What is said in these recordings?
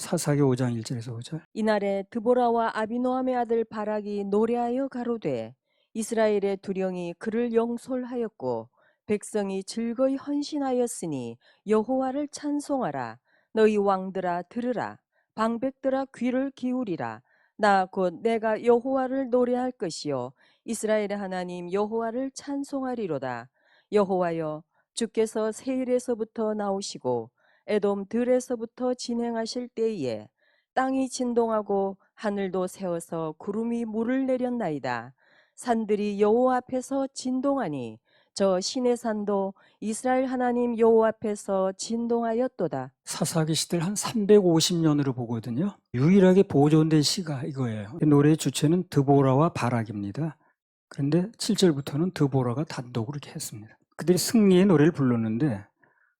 사사기 5장 1절에서 5절. 이날에 드보라와 아비노함의 아들 바락이 노래하여 가로되 이스라엘의 두령이 그를 영솔하였고 백성이 즐거이 헌신하였으니 여호와를 찬송하라. 너희 왕들아 들으라. 방백들아 귀를 기울이라. 나 곧 내가 여호와를 노래할 것이요 이스라엘의 하나님 여호와를 찬송하리로다. 여호와여, 주께서 세일에서부터 나오시고 에돔 들에서부터 진행하실 때에 땅이 진동하고 하늘도 새어서 구름이 물을 내렸나이다. 산들이 여호와 앞에서 진동하니 저 시내 산도 이스라엘 하나님 여호와 앞에서 진동하였도다. 사사기 시대를 한 350년으로 보거든요. 유일하게 보존된 시가 이거예요. 노래의 주체는 드보라와 바락입니다. 그런데 7절부터는 드보라가 단독으로 이렇게 했습니다. 그들이 승리의 노래를 불렀는데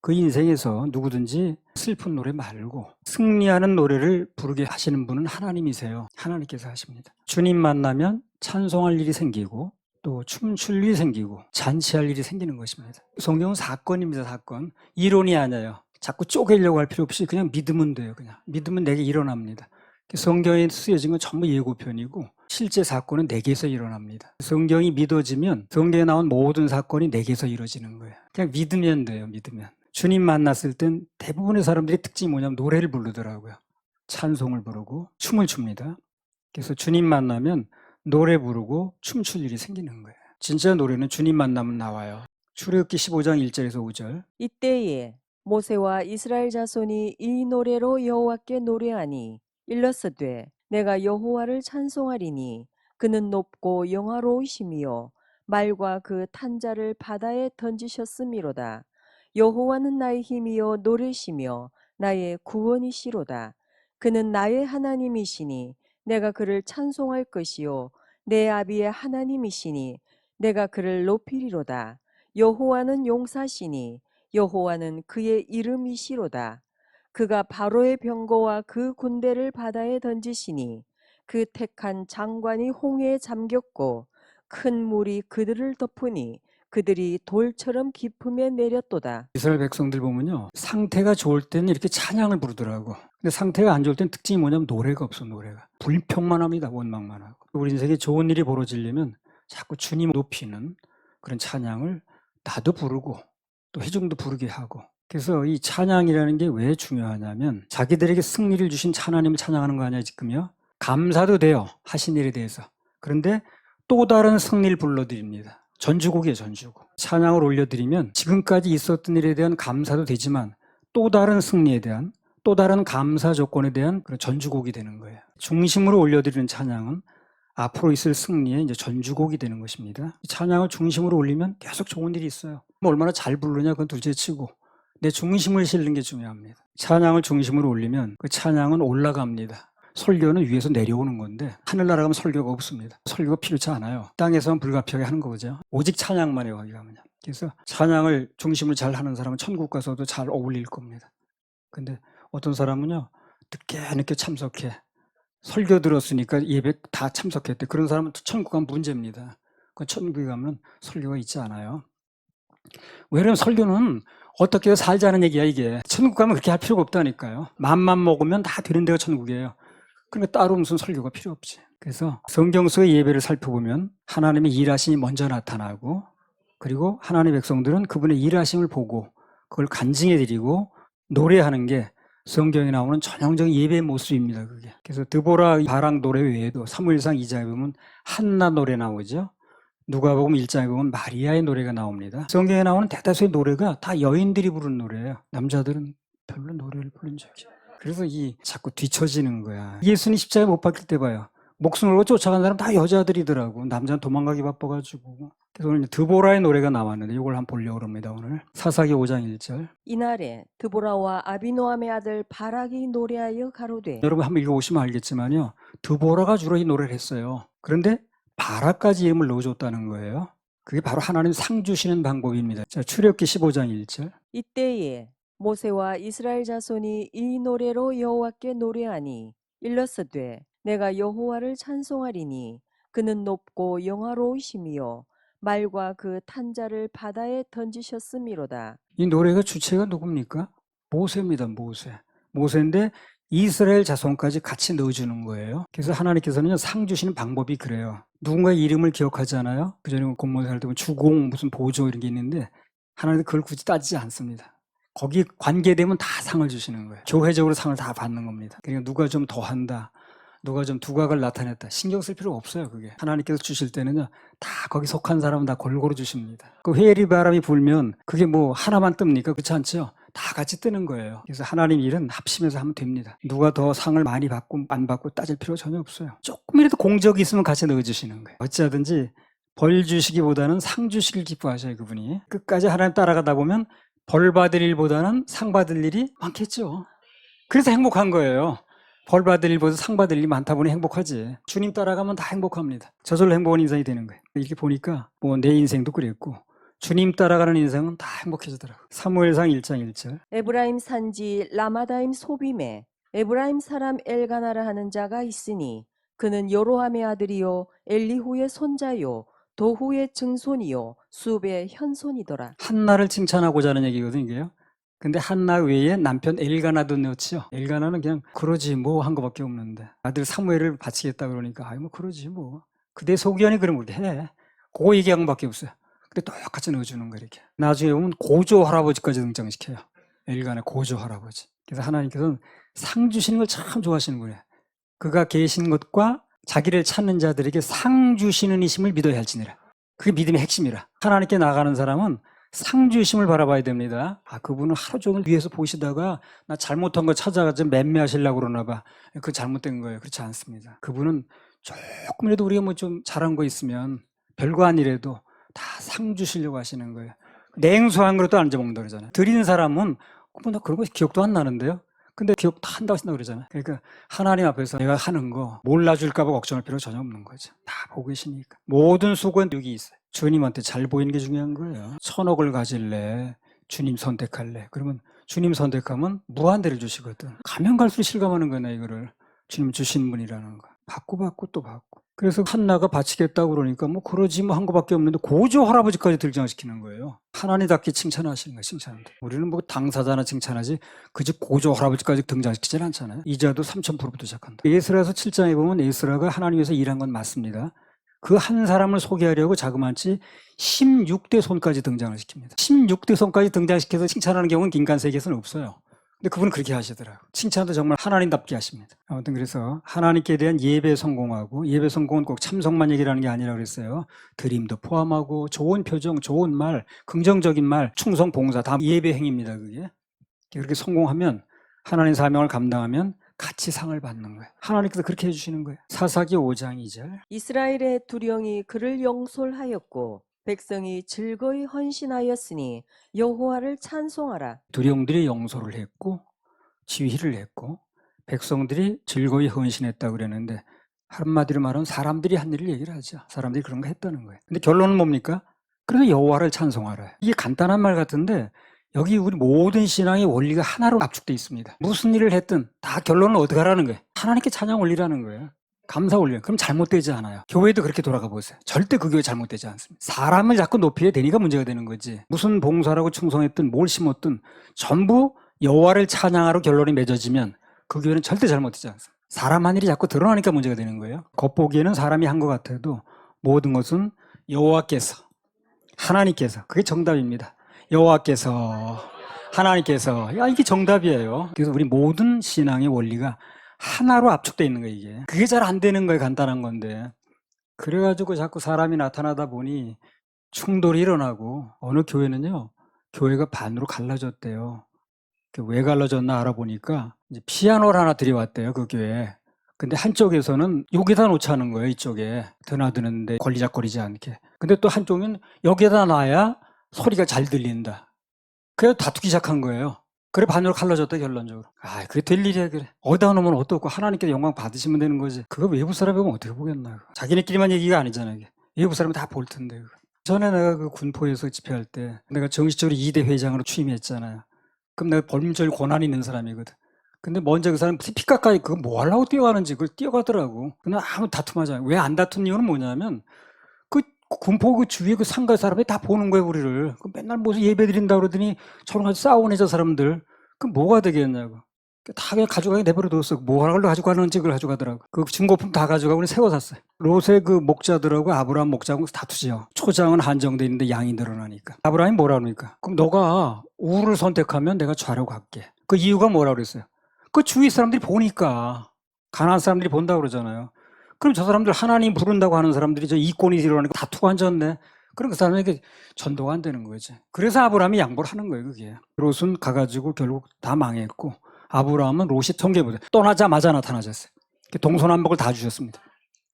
그 인생에서 누구든지 슬픈 노래 말고 승리하는 노래를 부르게 하시는 분은 하나님이세요. 하나님께서 하십니다. 주님 만나면 찬송할 일이 생기고 또 춤출 일이 생기고 잔치할 일이 생기는 것입니다. 성경은 사건입니다. 사건. 이론이 아니에요. 자꾸 쪼개려고 할 필요 없이 그냥 믿으면 돼요. 그냥 믿으면 내게 일어납니다. 성경에 쓰여진 건 전부 예고편이고 실제 사건은 내게서 일어납니다. 성경이 믿어지면 성경에 나온 모든 사건이 내게서 이루어지는 거예요. 그냥 믿으면 돼요. 믿으면. 주님 만났을 땐 대부분의 사람들이 특징이 뭐냐면 노래를 부르더라고요. 찬송을 부르고 춤을 춥니다. 그래서 주님 만나면 노래 부르고 춤출 일이 생기는 거예요. 진짜 노래는 주님 만나면 나와요. 출애굽기 15장 1절에서 5절. 이때에 모세와 이스라엘 자손이 이 노래로 여호와께 노래하니 일렀으되 내가 여호와를 찬송하리니 그는 높고 영화로우심이요 말과 그 탄자를 바다에 던지셨음이로다. 여호와는 나의 힘이요 노래시며 나의 구원이시로다. 그는 나의 하나님이시니 내가 그를 찬송할 것이요 내 아비의 하나님이시니 내가 그를 높이리로다. 여호와는 용사시니 여호와는 그의 이름이시로다. 그가 바로의 병거와 그 군대를 바다에 던지시니 그 택한 장관이 홍해에 잠겼고 큰 물이 그들을 덮으니 그들이 돌처럼 깊음에 내렸도다. 이스라엘 백성들 보면요. 상태가 좋을 때는 이렇게 찬양을 부르더라고. 근데 상태가 안 좋을 때는 특징이 뭐냐면 노래가 없어, 노래가. 불평만 합니다, 원망만 하고. 우리 인생에 좋은 일이 벌어지려면 자꾸 주님 높이는 그런 찬양을 나도 부르고 또 회중도 부르게 하고. 그래서 이 찬양이라는 게 왜 중요하냐면 자기들에게 승리를 주신 하나님을 찬양하는 거 아니야, 지금요? 감사도 돼요, 하신 일에 대해서. 그런데 또 다른 승리를 불러드립니다. 전주곡이에요, 전주곡. 찬양을 올려드리면 지금까지 있었던 일에 대한 감사도 되지만 또 다른 승리에 대한 또 다른 감사 조건에 대한 그런 전주곡이 되는 거예요. 중심으로 올려드리는 찬양은 앞으로 있을 승리의 이제 전주곡이 되는 것입니다. 찬양을 중심으로 올리면 계속 좋은 일이 있어요. 얼마나 잘 부르냐 그건 둘째 치고 내 중심을 실는 게 중요합니다. 찬양을 중심으로 올리면 그 찬양은 올라갑니다. 설교는 위에서 내려오는 건데 하늘나라 가면 설교가 없습니다. 설교가 필요치 않아요. 땅에서만 불가피하게 하는 거죠. 오직 찬양만 해요. 거기 가면. 그래서 찬양을 중심으로 잘 하는 사람은 천국 가서도 잘 어울릴 겁니다. 근데 어떤 사람은요. 늦게 참석해. 설교 들었으니까 예배 다 참석했대. 그런 사람은 천국 가면 문제입니다. 그 천국에 가면 설교가 있지 않아요. 왜냐면 설교는 어떻게 살자는 얘기야 이게. 천국 가면 그렇게 할 필요가 없다니까요. 맘만 먹으면 다 되는 데가 천국이에요. 그러니까 따로 무슨 설교가 필요 없지. 그래서 성경 속의 예배를 살펴보면 하나님의 일하심이 먼저 나타나고 그리고 하나님의 백성들은 그분의 일하심을 보고 그걸 간증해 드리고 노래하는 게 성경에 나오는 전형적인 예배의 모습입니다. 그게. 그래서 드보라 바락 노래 외에도 사무엘상 2장에 보면 한나 노래 나오죠. 누가복음 1장에 보면 마리아의 노래가 나옵니다. 성경에 나오는 대다수의 노래가 다 여인들이 부른 노래예요. 남자들은 별로 노래를 부른 적이 없어요. 그래서 이 자꾸 뒤처지는 거야. 예수님 십자가에 못 박힐 때 봐요. 목숨을 걸고 쫓아간 사람 다 여자들이더라고. 남자는 도망가기 바빠가지고. 그래서 오늘 드보라의 노래가 나왔는데 이걸 한번 보려고 합니다. 오늘 사사기 5장 1절. 이날에 드보라와 아비노함의 아들 바락이 노래하여 가로되. 여러분 한번 읽어보시면 알겠지만요. 드보라가 주로 이 노래를 했어요. 그런데 바락까지 이름을 넣어줬다는 거예요. 그게 바로 하나님 상 주시는 방법입니다. 자, 출애굽기 15장 1절. 이때에 모세와 이스라엘 자손이 이 노래로 여호와께 노래하니 일렀으되 내가 여호와를 찬송하리니 그는 높고 영화로우심이요 말과 그 탄자를 바다에 던지셨음이로다. 이 노래가 주체가 누굽니까? 모세입니다. 모세. 모세인데 이스라엘 자손까지 같이 넣어주는 거예요. 그래서 하나님께서는 상 주시는 방법이 그래요. 누군가의 이름을 기억하잖아요. 그전에 공무원 할 때 보면 주공 무슨 보조 이런 게 있는데 하나님은 그걸 굳이 따지지 않습니다. 거기 관계되면 다 상을 주시는 거예요. 교회적으로 상을 다 받는 겁니다. 그러니까 누가 좀 더한다, 누가 좀 두각을 나타냈다, 신경 쓸 필요가 없어요. 그게 하나님께서 주실 때는요, 다 거기 속한 사람은 다 골고루 주십니다. 그 회리 바람이 불면 그게 뭐 하나만 뜹니까? 그렇지 않죠? 다 같이 뜨는 거예요. 그래서 하나님 일은 합심해서 하면 됩니다. 누가 더 상을 많이 받고 안 받고 따질 필요가 전혀 없어요. 조금이라도 공적이 있으면 같이 넣어주시는 거예요. 어찌하든지 벌 주시기보다는 상 주시길 기뻐하셔요. 그분이 끝까지 하나님 따라가다 보면 벌 받을 일보다는 상 받을 일이 많겠죠. 그래서 행복한 거예요. 벌 받을 일보다 상 받을 일이 많다 보니 행복하지. 주님 따라가면 다 행복합니다. 저절로 행복한 인생이 되는 거예요. 이렇게 보니까 뭐 내 인생도 그랬고 주님 따라가는 인생은 다 행복해지더라고요. 사무엘상 1장 1절. 에브라임 산지 라마다임 소빔에 에브라임 사람 엘가나라 하는 자가 있으니 그는 여로함의 아들이요 엘리후의 손자요 도후의 증손이요 수베의 현손이더라. 한나를 칭찬하고자 하는 얘기거든요. 이게요. 근데 한나 외에 남편 엘가나도 넣지요. 엘가나는 그냥 그러지 뭐 한 거밖에 없는데 아들 사무엘을 바치겠다 그러니까 아이 뭐 그러지 뭐 그대 소견이 그러면 그렇게 해. 그거 얘기한 것밖에 없어요. 근데 똑같이 넣어주는 거예요. 이렇게 나중에 보면 고조 할아버지까지 등장시켜요. 엘가나 고조 할아버지. 그래서 하나님께서는 상 주시는 걸 참 좋아하시는 거예요. 그가 계신 것과 자기를 찾는 자들에게 상 주시는 이심을 믿어야 할지니라. 그게 믿음의 핵심이라. 하나님께 나가는 사람은 상 주심을 바라봐야 됩니다. 아, 그분은 하루 종일 위에서 보시다가 나 잘못한 거 찾아가지고 맴매하시려고 그러나 봐. 그거 잘못된 거예요. 그렇지 않습니다. 그분은 조금이라도 우리가 뭐 좀 잘한 거 있으면 별거 아니래도 다 상 주시려고 하시는 거예요. 냉수한 그릇도 앉아먹는다 그러잖아요. 드리는 사람은 뭐 나 그런 거 기억도 안 나는데요. 근데 기억 다 한다고 생각 그러잖아요. 그러니까 하나님 앞에서 내가 하는 거 몰라줄까 봐 걱정할 필요가 전혀 없는 거죠. 다 보고 계시니까. 모든 수고는 여기 있어요. 주님한테 잘 보이는 게 중요한 거예요. 1000억을 가질래? 주님 선택할래? 그러면 주님 선택하면 무한대를 주시거든. 가면 갈수록 실감하는 거야, 이거를. 주님 주신 분이라는 거. 받고 또 받고. 그래서 한나가 바치겠다고 그러니까 뭐 그러지 뭐 한 거밖에 없는데 고조 할아버지까지 등장시키는 거예요. 하나님답게 칭찬하시는 거예요. 칭찬한다. 우리는 뭐 당사자나 칭찬하지 그 집 고조 할아버지까지 등장시키진 않잖아요. 이자도 3000%부터 시작한다. 에스라서 7장에 보면 에스라가 하나님에서 일한 건 맞습니다. 그 한 사람을 소개하려고 자그마치 16대 손까지 등장을 시킵니다. 16대 손까지 등장시켜서 칭찬하는 경우는 인간 세계에서는 없어요. 근데 그분은 그렇게 하시더라고요. 칭찬도 정말 하나님답게 하십니다. 아무튼 그래서 하나님께 대한 예배 성공하고, 예배 성공은 꼭 참석만 얘기라는 게 아니라 그랬어요. 드림도 포함하고 좋은 표정, 좋은 말, 긍정적인 말, 충성, 봉사 다 예배 행위입니다. 그게. 그렇게 성공하면 하나님 사명을 감당하면 같이 상을 받는 거예요. 하나님께서 그렇게 해주시는 거예요. 사사기 5장 2절. 이스라엘의 두령이 그를 영솔하였고 백성이 즐거이 헌신하였으니 여호와를 찬송하라. 두령들이 영소를 했고 지휘를 했고 백성들이 즐거이 헌신했다고 그랬는데 한마디로 말하면 사람들이 한 일을 얘기를 하죠. 사람들이 그런 거 했다는 거예요. 근데 결론은 뭡니까? 그래서 여호와를 찬송하라. 이게 간단한 말 같은데 여기 우리 모든 신앙의 원리가 하나로 압축되어 있습니다. 무슨 일을 했든 다 결론은 어떻게 하라는 거예요? 하나님께 찬양 올리라는 거예요. 감사 올려요. 그럼 잘못되지 않아요. 교회도 그렇게 돌아가 보세요. 절대 그 교회 잘못되지 않습니다. 사람을 자꾸 높여야 되니까 문제가 되는 거지. 무슨 봉사라고 충성했든 뭘 심었든 전부 여호와를 찬양하러 결론이 맺어지면 그 교회는 절대 잘못되지 않습니다. 사람 한 일이 자꾸 드러나니까 문제가 되는 거예요. 겉보기에는 사람이 한 것 같아도 모든 것은 여호와께서, 하나님께서, 그게 정답입니다. 여호와께서, 하나님께서, 야, 이게 정답이에요. 그래서 우리 모든 신앙의 원리가 하나로 압축되어 있는 거예요, 이게. 그게 잘 안 되는 거예요, 간단한 건데. 그래가지고 자꾸 사람이 나타나다 보니 충돌이 일어나고, 어느 교회는요, 교회가 반으로 갈라졌대요. 왜 갈라졌나 알아보니까, 이제 피아노를 하나 들여왔대요, 그 교회에. 근데 한쪽에서는 여기다 놓자는 거예요, 이쪽에. 드나드는데 걸리적거리지 않게. 근데 또 한쪽은 여기다 놔야 소리가 잘 들린다. 그래서 다투기 시작한 거예요. 그래 반으로 갈라졌다 결론적으로. 아, 그게 될 일이야 그래. 어디다 놓으면 어떻고 하나님께서 영광 받으시면 되는 거지. 그거 외부 사람이 보면 어떻게 보겠나. 자기네끼리만 얘기가 아니잖아요. 이게. 외부 사람이 다 볼 텐데. 그거. 전에 내가 그 군포에서 집회할 때 내가 정식적으로 2대 회장으로 취임했잖아요. 그럼 내가 범절 권한이 있는 사람이거든. 근데 먼저 그 사람 피가까이 그거 뭐 하려고 뛰어가는지 그걸 뛰어가더라고. 그냥 아무 다툼하잖아요. 왜 안 다툰 이유는 뭐냐면 그 군포 그 주위에 그 상가 사람들이 다 보는 거예요, 우리를. 그 맨날 무슨 예배 드린다 그러더니 저런 가지고 싸우네, 저 사람들. 그럼 뭐가 되겠냐고. 다 그냥 가져가게 내버려뒀어. 뭐 하는 걸 가져가는지 그걸 가져가더라고. 그 중고품 다 가져가고 그냥 세워 샀어요. 롯의 그 목자들하고 아브라함 목자하고 다투지요. 초장은 한정돼 있는데 양이 늘어나니까. 아브라함이 뭐라 그러니까? 그럼 너가 우를 선택하면 내가 좌로 갈게. 그 이유가 뭐라 그랬어요? 그 주위 사람들이 보니까. 가나안 사람들이 본다고 그러잖아요. 그럼 저 사람들 하나님 부른다고 하는 사람들이 저 이권이 일어나니까 다투고 앉았네. 그럼 그 사람에게 전도가 안 되는 거지. 그래서 아브라함이 양보를 하는 거예요, 그게. 롯은 가가지고 결국 다 망했고, 아브라함은 롯이 통계보다 떠나자마자 나타나셨어요. 동서남북을 다 주셨습니다.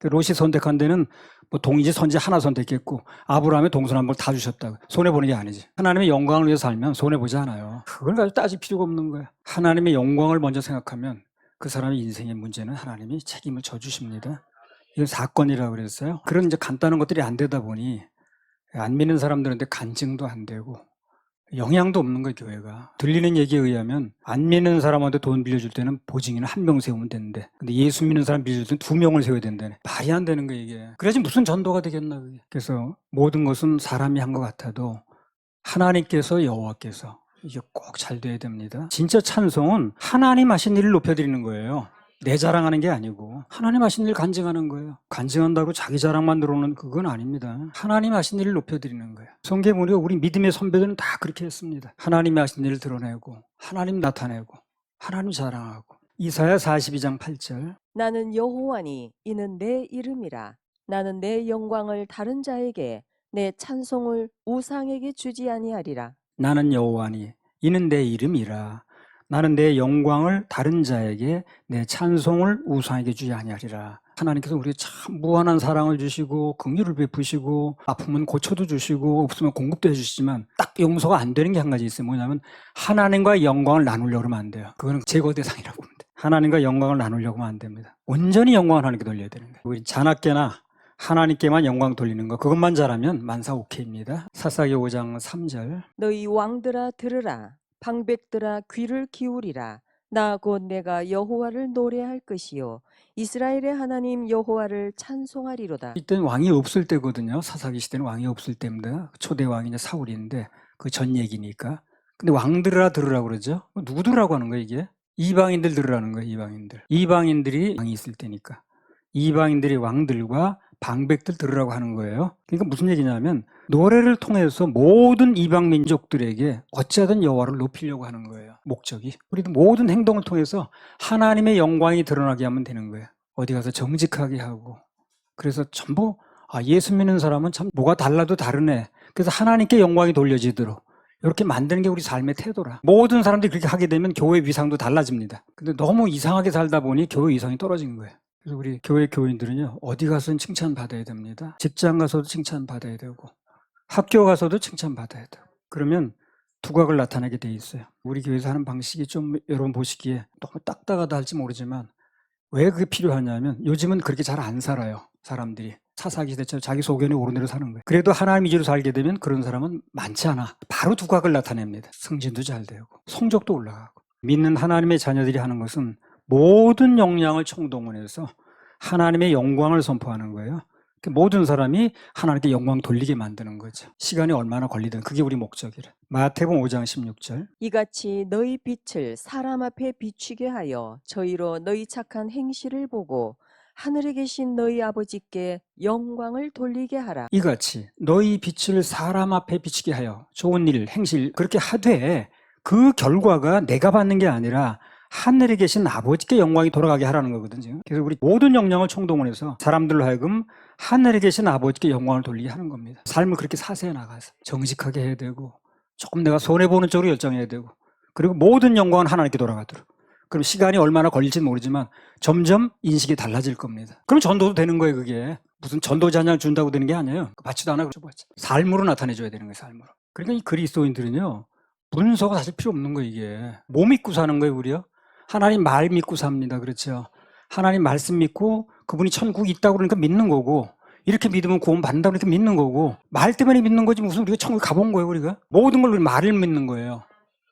롯이 선택한 데는 뭐 동이지 선지 하나 선택했고, 아브라함의 동서남북을 다 주셨다고. 손해보는 게 아니지. 하나님의 영광을 위해서 살면 손해보지 않아요. 그걸 가지고 따질 필요가 없는 거야. 하나님의 영광을 먼저 생각하면 그 사람의 인생의 문제는 하나님이 책임을 져주십니다. 이건 사건이라고 그랬어요. 그런 이제 간단한 것들이 안 되다 보니 안 믿는 사람들한테 간증도 안 되고 영향도 없는 거예요, 교회가. 들리는 얘기에 의하면 안 믿는 사람한테 돈 빌려줄 때는 보증인을 한 명 세우면 되는데, 근데 예수 믿는 사람 빌려줄 때는 2명을 세워야 된다네. 말이 안 되는 거예요, 이게. 그래야지 무슨 전도가 되겠나, 그게. 그래서 모든 것은 사람이 한 것 같아도 하나님께서, 여호와께서 이게 꼭 잘 돼야 됩니다. 진짜 찬송은 하나님 하신 일을 높여드리는 거예요. 내 자랑하는 게 아니고 하나님 하신 일 간증하는 거예요. 간증한다고 자기 자랑만 들어오는 그건 아닙니다. 하나님 하신 일을 높여드리는 거예요. 성경에 보니까 우리 믿음의 선배들은 다 그렇게 했습니다. 하나님이 하신 일을 드러내고 하나님 나타내고 하나님 자랑하고. 이사야 42장 8절. 나는 여호와니 이는 내 이름이라. 나는 내 영광을 다른 자에게 내 찬송을 우상에게 주지 아니하리라. 나는 여호와니 이는 내 이름이라. 나는 내 영광을 다른 자에게 내 찬송을 우상에게 주지 아니하리라. 하나님께서 우리에게 참 무한한 사랑을 주시고 긍휼을 베푸시고 아프면 고쳐도 주시고 없으면 공급도 해주시지만 딱 용서가 안 되는 게 한 가지 있어요. 뭐냐면 하나님과 영광을 나누려고 하면 안 돼요. 그거는 제거 대상이라고 보면 돼요. 하나님과 영광을 나누려고 하면 안 됩니다. 온전히 영광을 하나님께 돌려야 되는 거예요. 우리 자나깨나 하나님께만 영광 돌리는 거 그것만 잘하면 만사 오케이입니다. 사사기 5장 3절. 너희 왕들아 들으라. 방백들아 귀를 기울이라. 나 곧 내가 여호와를 노래할 것이요 이스라엘의 하나님 여호와를 찬송하리로다. 이때는 왕이 없을 때거든요. 사사기 시대는 왕이 없을 때입니다. 초대 왕이 이제 사울인데 그 전 얘기니까. 근데 왕들아 들으라고 그러죠. 누구 들으라고 하는 거예요, 이게? 이방인들 들으라는 거예요, 이방인들. 이방인들이 왕이 있을 때니까. 이방인들이 왕들과 방백들 들으라고 하는 거예요. 그러니까 무슨 얘기냐면 노래를 통해서 모든 이방 민족들에게 어찌하든 여호와를 높이려고 하는 거예요. 목적이. 우리도 모든 행동을 통해서 하나님의 영광이 드러나게 하면 되는 거예요. 어디 가서 정직하게 하고. 그래서 전부 예수 믿는 사람은 참 뭐가 달라도 다르네. 그래서 하나님께 영광이 돌려지도록 이렇게 만드는 게 우리 삶의 태도라. 모든 사람들이 그렇게 하게 되면 교회 위상도 달라집니다. 근데 너무 이상하게 살다 보니 교회 위상이 떨어진 거예요. 그래서 우리 교회 교인들은요, 어디 가서는 칭찬받아야 됩니다. 직장 가서도 칭찬받아야 되고, 학교 가서도 칭찬받아야 되고. 그러면 두각을 나타내게 돼 있어요. 우리 교회에서 하는 방식이 좀 여러분 보시기에 너무 딱딱하다 할지 모르지만 왜 그게 필요하냐면 요즘은 그렇게 잘 안 살아요. 사람들이. 사사기 시대처럼 자기 소견에 오른 대로 사는 거예요. 그래도 하나님 위주로 살게 되면 그런 사람은 많지 않아. 바로 두각을 나타냅니다. 승진도 잘 되고 성적도 올라가고. 믿는 하나님의 자녀들이 하는 것은 모든 역량을 총동원해서 하나님의 영광을 선포하는 거예요. 모든 사람이 하나님께 영광 돌리게 만드는 거죠. 시간이 얼마나 걸리든 그게 우리 목적이래. 마태복음 5장 16절. 이같이 너희 빛을 사람 앞에 비추게 하여 저희로 너희 착한 행실을 보고 하늘에 계신 너희 아버지께 영광을 돌리게 하라. 이같이 너희 빛을 사람 앞에 비추게 하여 좋은 일, 행실 그렇게 하되 그 결과가 내가 받는 게 아니라 하늘에 계신 아버지께 영광이 돌아가게 하라는 거거든요. 그래서 우리 모든 역량을 총동원해서 사람들로 하여금 하늘에 계신 아버지께 영광을 돌리게 하는 겁니다. 삶을 그렇게 사세에 나가서 정직하게 해야 되고 조금 내가 손해보는 쪽으로 열정해야 되고 그리고 모든 영광은 하나님께 돌아가도록. 그럼 시간이 얼마나 걸릴지는 모르지만 점점 인식이 달라질 겁니다. 그럼 전도도 되는 거예요, 그게. 무슨 전도자 한 장 준다고 되는 게 아니에요. 받지도 않아. 삶으로 나타내줘야 되는 거예요, 삶으로. 그러니까 이 그리스도인들은요, 문서가 사실 필요 없는 거예요, 이게. 뭐 믿고 사는 거예요, 우리요? 하나님 말 믿고 삽니다. 그렇죠? 하나님 말씀 믿고 그분이 천국이 있다고 그러니까 믿는 거고 이렇게 믿으면 구원 받는다고 그러니까 믿는 거고 말 때문에 믿는 거지 무슨 우리가 천국에 가본 거예요, 우리가? 모든 걸 우리 말을 믿는 거예요.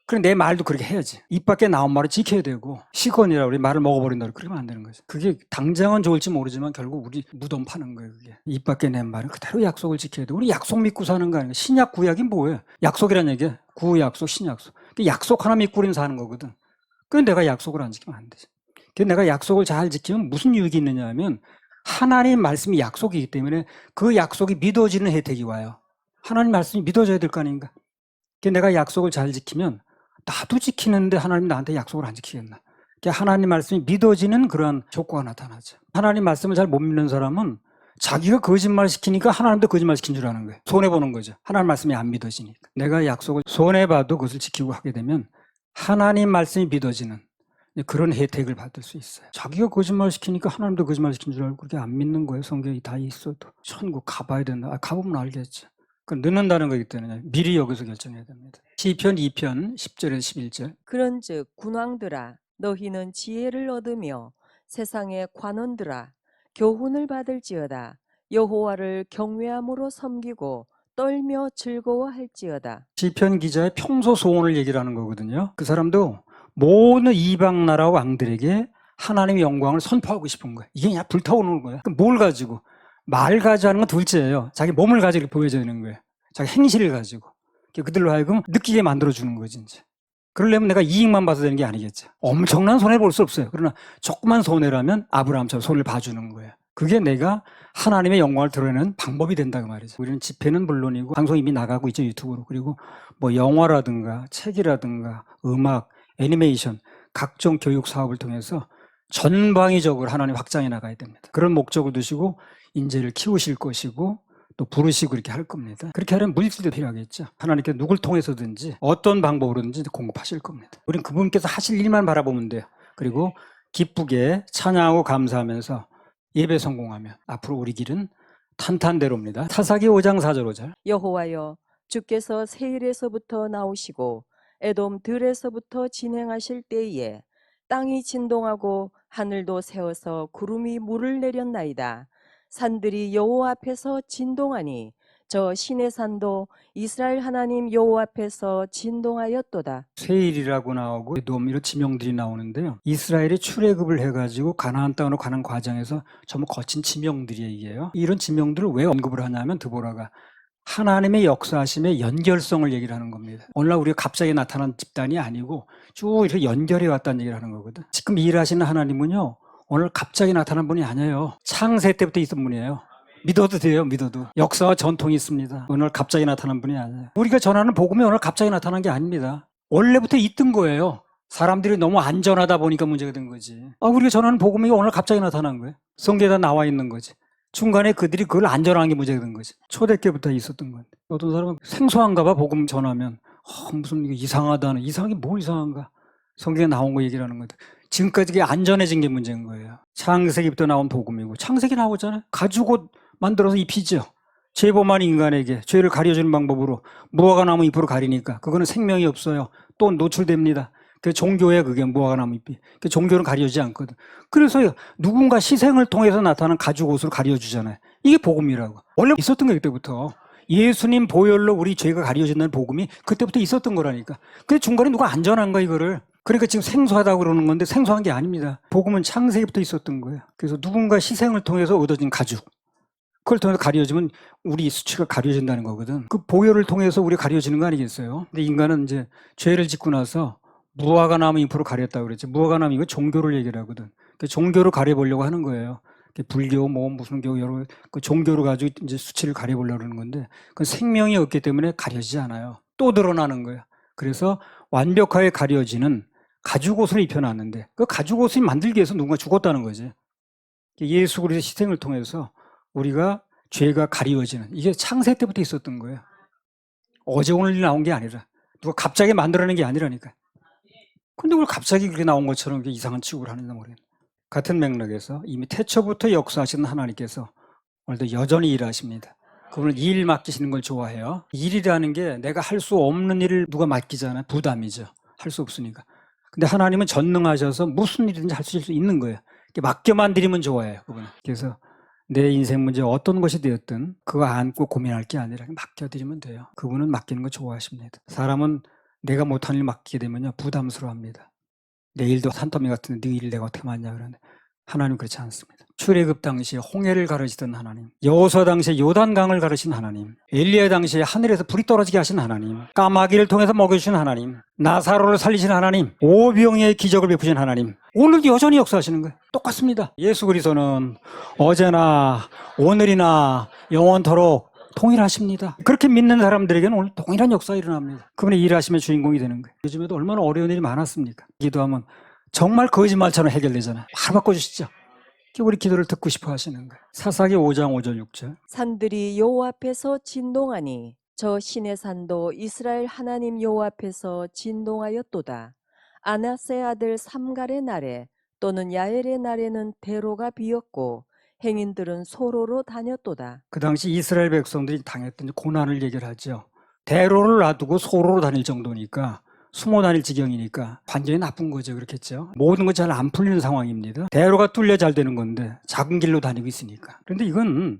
그럼 내 말도 그렇게 해야지. 입 밖에 나온 말을 지켜야 되고 시건이라 우리 말을 먹어버린다고 그러면 안 되는 거죠. 그게 당장은 좋을지 모르지만 결국 우리 무덤 파는 거예요. 그게. 입 밖에 낸 말은 그대로 약속을 지켜야 돼. 우리 약속 믿고 사는 거 아니에요. 신약 구약이 뭐예요? 약속이란 얘기야. 구약속, 신약속. 약속 하나 믿고 우리는 사는 거거든. 그 내가 약속을 안 지키면 안 되죠. 그 내가 약속을 잘 지키면 무슨 유익이 있느냐 하면 하나님 말씀이 약속이기 때문에 그 약속이 믿어지는 혜택이 와요. 하나님 말씀이 믿어져야 될 거 아닌가. 그 내가 약속을 잘 지키면 나도 지키는데 하나님 나한테 약속을 안 지키겠나. 그 하나님 말씀이 믿어지는 그런 효과가 나타나죠. 하나님 말씀을 잘 못 믿는 사람은 자기가 거짓말 시키니까 하나님도 거짓말 시킨 줄 아는 거예요. 손해보는 거죠. 하나님 말씀이 안 믿어지니까. 내가 약속을 손해봐도 그것을 지키고 하게 되면 하나님 말씀이 믿어지는 그런 혜택을 받을 수 있어요. 자기가 거짓말 시키니까 하나님도 거짓말 시킨 줄 알고 그렇게 안 믿는 거예요. 성경이 다 있어도. 천국 가봐야 된다. 가보면 알겠죠. 그 늦는다는 거기 때문에 미리 여기서 결정해야 됩니다. 시편 2편 10절에서 11절. 그런즉 군왕들아 너희는 지혜를 얻으며 세상의 관원들아 교훈을 받을지어다. 여호와를 경외함으로 섬기고 떨며 즐거워할지어다. 시편 기자의 평소 소원을 얘기를 하는 거거든요. 그 사람도 모든 이방 나라 왕들에게 하나님의 영광을 선포하고 싶은 거예요. 이게 그냥 불타오르는 거예요. 그럼 뭘 가지고? 말 가지고 하는 건 둘째예요. 자기 몸을 가지고 보여줘야 되는 거예요. 자기 행실을 가지고. 그들로 하여금 느끼게 만들어주는 거지, 이제. 그러려면 내가 이익만 봐서 되는 게 아니겠죠. 엄청난 손해를 볼 수 없어요. 그러나 조그만 손해라면 아브라함처럼 손을 봐주는 거예요. 그게 내가 하나님의 영광을 드러내는 방법이 된다고 말이죠. 우리는 집회는 물론이고 방송 이미 나가고 있죠, 유튜브로. 그리고 뭐 영화라든가 책이라든가 음악, 애니메이션, 각종 교육 사업을 통해서 전방위적으로 하나님 확장해 나가야 됩니다. 그런 목적을 두시고 인재를 키우실 것이고 또 부르시고 이렇게 할 겁니다. 그렇게 하려면 물질도 필요하겠죠. 하나님께서 누굴 통해서든지 어떤 방법으로든지 공급하실 겁니다. 우리는 그분께서 하실 일만 바라보면 돼요. 그리고 기쁘게 찬양하고 감사하면서 예배 성공하면 앞으로 우리 길은 탄탄대로입니다. 사사기 5장 4절 5절. 여호와여 주께서 세일에서부터 나오시고 에돔 들에서부터 진행하실 때에 땅이 진동하고 하늘도 새어서 구름이 물을 내렸나이다. 산들이 여호와 앞에서 진동하니 저 시내 산도 이스라엘 하나님 여호와 앞에서 진동하였도다. 세일이라고 나오고 에돔 이런 지명들이 나오는데요. 이스라엘이 출애굽을 해가지고 가나안 땅으로 가는 과정에서 전부 거친 지명들이에요. 이런 지명들을 왜 언급을 하냐면 드보라가 하나님의 역사하심의 연결성을 얘기를 하는 겁니다. 오늘날 우리가 갑자기 나타난 집단이 아니고 쭉 이렇게 연결해 왔다는 얘기를 하는 거거든. 지금 일하시는 하나님은요, 오늘 갑자기 나타난 분이 아니에요. 창세 때부터 있던 분이에요. 믿어도 돼요, 믿어도. 역사와 전통이 있습니다. 오늘 갑자기 나타난 분이 아니에요. 우리가 전하는 복음이 오늘 갑자기 나타난 게 아닙니다. 원래부터 있던 거예요. 사람들이 너무 안전하다 보니까 문제가 된 거지. 우리가 전하는 복음이 오늘 갑자기 나타난 거예요. 성경에 다 나와 있는 거지. 중간에 그들이 그걸 안전한 게 문제가 된 거지. 초대때부터 있었던 건데. 어떤 사람은 생소한가 봐, 복음 전하면. 무슨 이게 이상하다는. 이상하게 뭐 이상한가. 성경에 나온 거 얘기를 하는 건데. 지금까지 그게 안전해진 게 문제인 거예요. 창세기부터 나온 복음이고. 창세기 나오잖아요. 가죽옷 만들어서 입히죠. 죄범한 인간에게 죄를 가려주는 방법으로 무화과 나무 잎으로 가리니까 그거는 생명이 없어요. 또 노출됩니다. 그 종교에 그게 무화과 나무 잎이. 그 종교는 가려지지 않거든. 그래서 누군가 희생을 통해서 나타나는 가죽옷으로 가려주잖아요. 이게 복음이라고. 원래 있었던 거예요, 그때부터. 예수님 보혈로 우리 죄가 가려진다는 복음이 그때부터 있었던 거라니까. 근데 중간에 누가 안전한 거야, 이거를. 그러니까 지금 생소하다고 그러는 건데 생소한 게 아닙니다. 복음은 창세기부터 있었던 거예요. 그래서 누군가 희생을 통해서 얻어진 가죽. 그걸 통해서 가려지면 우리 수치가 가려진다는 거거든. 그 보혈을 통해서 우리 가려지는 거 아니겠어요? 근데 인간은 이제 죄를 짓고 나서 무화과 나무 잎으로 가렸다고 그랬지. 무화과 나무 이거 종교를 얘기를 하거든. 그 종교로 가려보려고 하는 거예요. 불교, 뭐 무슨 교 여러 그 종교를 가지고 이제 수치를 가려보려고 하는 건데 그 생명이 없기 때문에 가려지지 않아요. 또 드러나는 거예요. 그래서 완벽하게 가려지는 가죽옷을 입혀놨는데 그 가죽옷을 만들기 위해서 누군가 죽었다는 거지. 예수 그리스도의 희생을 통해서 우리가 죄가 가리워지는 이게 창세 때부터 있었던 거예요. 어제 오늘 나온 게 아니라 누가 갑자기 만들어낸 게 아니라니까. 근데 왜 갑자기 그렇게 나온 것처럼 이상한 취급을 하는지 모르겠네. 같은 맥락에서 이미 태초부터 역사하시는 하나님께서 오늘도 여전히 일하십니다. 그분은 일 맡기시는 걸 좋아해요. 일이라는 게 내가 할 수 없는 일을 누가 맡기잖아요. 부담이죠. 할 수 없으니까. 근데 하나님은 전능하셔서 무슨 일이든지 할 수 있는 거예요. 맡겨만 드리면 좋아해요. 그분은. 그래서 내 인생 문제 어떤 것이 되었든 그거 안고 고민할 게 아니라 맡겨드리면 돼요. 그분은 맡기는 거 좋아하십니다. 사람은 내가 못한 일 맡기게 되면요 부담스러워합니다. 내 일도 산더미 같은데 네 일 내가 어떻게 맡냐 그러는데 하나님 그렇지 않습니다. 출애굽 당시에 홍해를 가르시던 하나님, 여호수아 당시에 요단강을 가르신 하나님, 엘리야 당시에 하늘에서 불이 떨어지게 하신 하나님, 까마귀를 통해서 먹여주신 하나님, 나사로를 살리신 하나님, 오병이의 기적을 베푸신 하나님, 오늘도 여전히 역사하시는 거예요. 똑같습니다. 예수 그리스도는 어제나 오늘이나 영원토록 동일하십니다. 그렇게 믿는 사람들에게는 오늘 동일한 역사가 일어납니다. 그분의 일하심의 주인공이 되는 거예요. 요즘에도 얼마나 어려운 일이 많았습니까? 기도하면 정말 거짓말처럼 해결되잖아요. 바로 바꿔주시죠. 우리 기도를 듣고 싶어 하시는 거예요. 사사기 5장 5절 6절. 산들이 여호와 앞에서 진동하니 저 신의 산도 이스라엘 하나님 여호와 앞에서 진동하였도다. 아나스의 아들 삼갈의 날에 또는 야엘의 날에는 대로가 비었고 행인들은 소로로 다녔도다. 그 당시 이스라엘 백성들이 당했던 고난을 얘기를 하죠. 대로를 놔두고 소로로 다닐 정도니까 숨어 다닐 지경이니까 완전히 나쁜 거죠. 그렇겠죠. 모든 것 잘 안 풀리는 상황입니다. 대로가 뚫려 잘 되는 건데 작은 길로 다니고 있으니까. 그런데 이건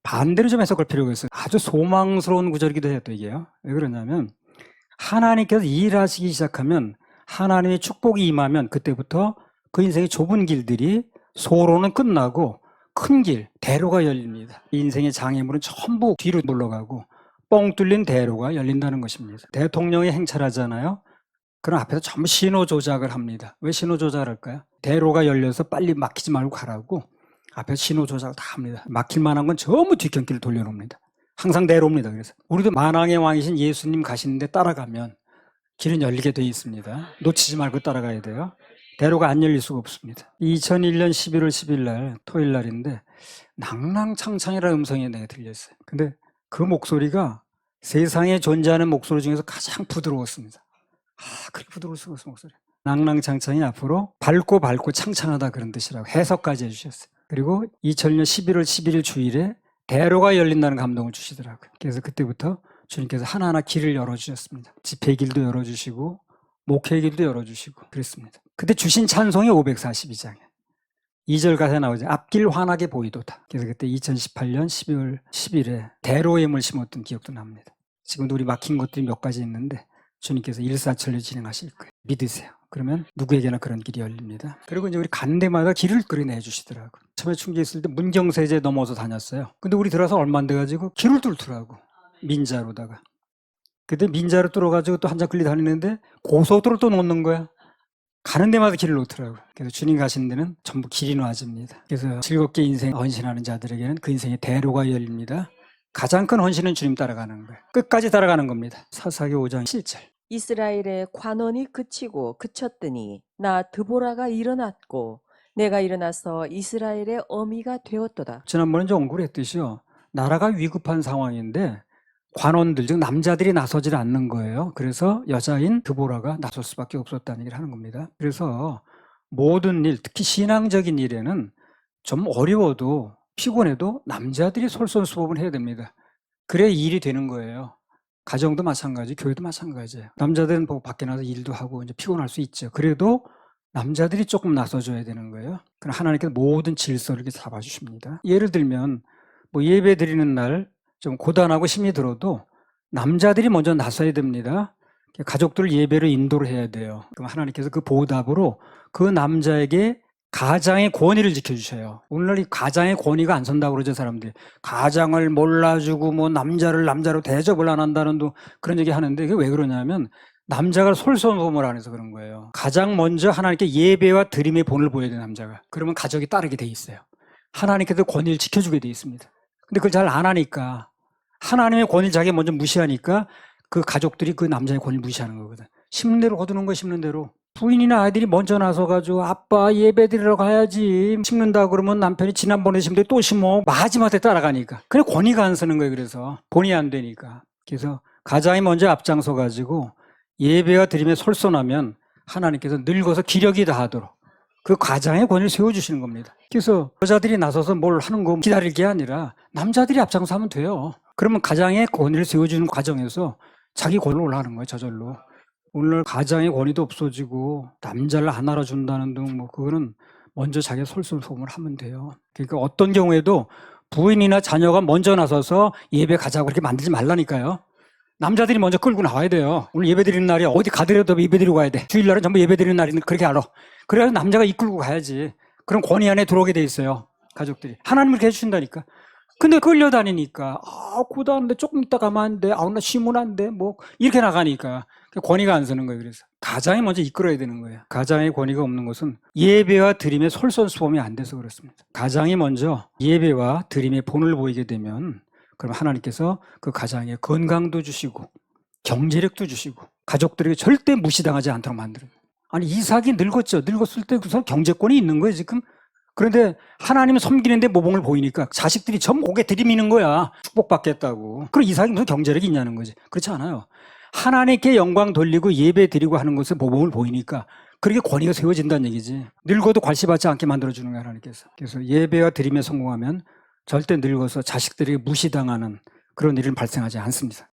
반대로 좀 해석할 필요가 있어요. 아주 소망스러운 구절이기도 해요. 또 이게요. 왜 그러냐면 하나님께서 일하시기 시작하면 하나님의 축복이 임하면 그때부터 그 인생의 좁은 길들이 소로는 끝나고 큰 길, 대로가 열립니다. 인생의 장애물은 전부 뒤로 물러가고 뻥 뚫린 대로가 열린다는 것입니다. 대통령이 행차하잖아요. 그럼 앞에서 전부 신호 조작을 합니다. 왜 신호 조작을 할까요? 대로가 열려서 빨리 막히지 말고 가라고 앞에서 신호 조작을 다 합니다. 막힐 만한 건 전부 뒷경길을 돌려놓습니다. 항상 대로입니다. 그래서 우리도 만왕의 왕이신 예수님 가시는데 따라가면 길은 열리게 되어 있습니다. 놓치지 말고 따라가야 돼요. 대로가 안 열릴 수가 없습니다. 2001년 11월 10일 날 토요일 날인데 낭낭창창이라는 음성이 내게 들렸어요. 근데 그 목소리가 세상에 존재하는 목소리 중에서 가장 부드러웠습니다. 그렇게 부드러울 수가 없어 목소리. 낭낭창창이 앞으로 밝고 창창하다 그런 뜻이라고 해석까지 해주셨어요. 그리고 2000년 11월 11일 주일에 대로가 열린다는 감동을 주시더라고요. 그래서 그때부터 주님께서 하나하나 길을 열어주셨습니다. 집회 길도 열어주시고 목회 길도 열어주시고 그랬습니다. 그때 주신 찬송이 542장에 2절 가사에 나오죠. 앞길 환하게 보이도다. 그래서 그때 2018년 12월 10일에 대로임을 심었던 기억도 납니다. 지금도 우리 막힌 것들이 몇 가지 있는데 주님께서 일사천리 진행하실 거예요. 믿으세요. 그러면 누구에게나 그런 길이 열립니다. 그리고 이제 우리 가는 데마다 길을 그려내 주시더라고요. 처음에 충주 있을 때 문경세제 넘어서 다녔어요. 근데 우리 들어서 얼마 안 돼가지고 길을 뚫더라고. 민자로다가. 그때 민자로 뚫어가지고 또 한참 끌리 다니는데 고속도로 또 놓는 거야. 가는 데마다 길을 놓더라고요. 그래서 주님 가시는 데는 전부 길이 놓아집니다. 그래서 즐겁게 인생 헌신하는 자들에게는 그 인생의 대로가 열립니다. 가장 큰 헌신은 주님 따라가는 거예요. 끝까지 따라가는 겁니다. 사사기 5장 7절. 이스라엘의 관원이 그치고 그쳤더니 나 드보라가 일어났고 내가 일어나서 이스라엘의 어미가 되었도다. 지난번에 이제 언급을 했듯이요. 나라가 위급한 상황인데 관원들, 즉 남자들이 나서질 않는 거예요. 그래서 여자인 드보라가 나설 수밖에 없었다는 얘기를 하는 겁니다. 그래서 모든 일, 특히 신앙적인 일에는 좀 어려워도 피곤해도 남자들이 솔선수범을 해야 됩니다. 그래야 일이 되는 거예요. 가정도 마찬가지, 교회도 마찬가지예요. 남자들은 뭐 밖에 나가서 일도 하고 이제 피곤할 수 있죠. 그래도 남자들이 조금 나서줘야 되는 거예요. 그럼 하나님께서 모든 질서를 이렇게 잡아주십니다. 예를 들면 뭐 예배 드리는 날 좀 고단하고 힘이 들어도 남자들이 먼저 나서야 됩니다. 가족들 예배를 인도를 해야 돼요. 그럼 하나님께서 그 보답으로 그 남자에게 가장의 권위를 지켜주셔요. 오늘날 이 가장의 권위가 안 선다고 그러죠, 사람들이. 가장을 몰라주고 뭐 남자를 남자로 대접을 안 한다는 그런 얘기 하는데 그게 왜 그러냐면 남자가 솔선수범을 안 해서 그런 거예요. 가장 먼저 하나님께 예배와 드림의 본을 보여야 되는 남자가. 그러면 가족이 따르게 돼 있어요. 하나님께서 권위를 지켜주게 돼 있습니다. 근데 그걸 잘 안 하니까 하나님의 권위를 자기가 먼저 무시하니까 그 가족들이 그 남자의 권위를 무시하는 거거든. 심는 대로 거두는 거 심는 대로. 부인이나 아이들이 먼저 나서가지고 아빠 예배 드리러 가야지 심는다 그러면 남편이 지난번에 심는데 또 심어 마지막에 따라가니까. 그래 권위가 안 서는 거예요. 그래서 본의 안 되니까. 그래서 가장이 먼저 앞장서 가지고 예배와 드림에 솔선하면 하나님께서 늙어서 기력이 다하도록 그 가장의 권위를 세워주시는 겁니다. 그래서 여자들이 나서서 뭘 하는 거 기다릴 게 아니라 남자들이 앞장서 하면 돼요. 그러면 가장의 권위를 세워주는 과정에서 자기 권위로 올라가는 거예요. 저절로. 오늘 가장의 권위도 없어지고 남자를 안 알아준다는 등 뭐 그거는 먼저 자기가 솔선수범을 하면 돼요. 그러니까 어떤 경우에도 부인이나 자녀가 먼저 나서서 예배 가자고 그렇게 만들지 말라니까요. 남자들이 먼저 끌고 나와야 돼요. 오늘 예배 드리는 날이야. 어디 가더라도 예배 드리고 가야 돼. 주일날은 전부 예배 드리는 날인데 그렇게 알아. 그래야 남자가 이끌고 가야지. 그럼 권위 안에 들어오게 돼 있어요. 가족들이. 하나님을 그렇게 해주신다니까. 근데 끌려다니니까, 고단한데 조금 있다 가면 안 돼. 나 쉬면 안 돼. 뭐, 이렇게 나가니까. 권위가 안 서는 거예요. 그래서. 가장이 먼저 이끌어야 되는 거예요. 가장의 권위가 없는 것은 예배와 드림의 솔선수범이 안 돼서 그렇습니다. 가장이 먼저 예배와 드림의 본을 보이게 되면, 그럼 하나님께서 그 가장에 건강도 주시고, 경제력도 주시고, 가족들에게 절대 무시당하지 않도록 만들어요. 아니, 이삭이 늙었죠. 늙었을 때 그 사람 경제권이 있는 거예요, 지금. 그런데 하나님 섬기는데 모범을 보이니까 자식들이 전부 고개 들이미는 거야. 축복받겠다고. 그럼 이삭이 무슨 경제력이 있냐는 거지. 그렇지 않아요. 하나님께 영광 돌리고 예배 드리고 하는 것에 모범을 보이니까 그렇게 권위가 세워진다는 얘기지. 늙어도 괄시받지 않게 만들어주는 거야, 하나님께서. 그래서 예배와 드림에 성공하면 절대 늙어서 자식들에게 무시당하는 그런 일은 발생하지 않습니다.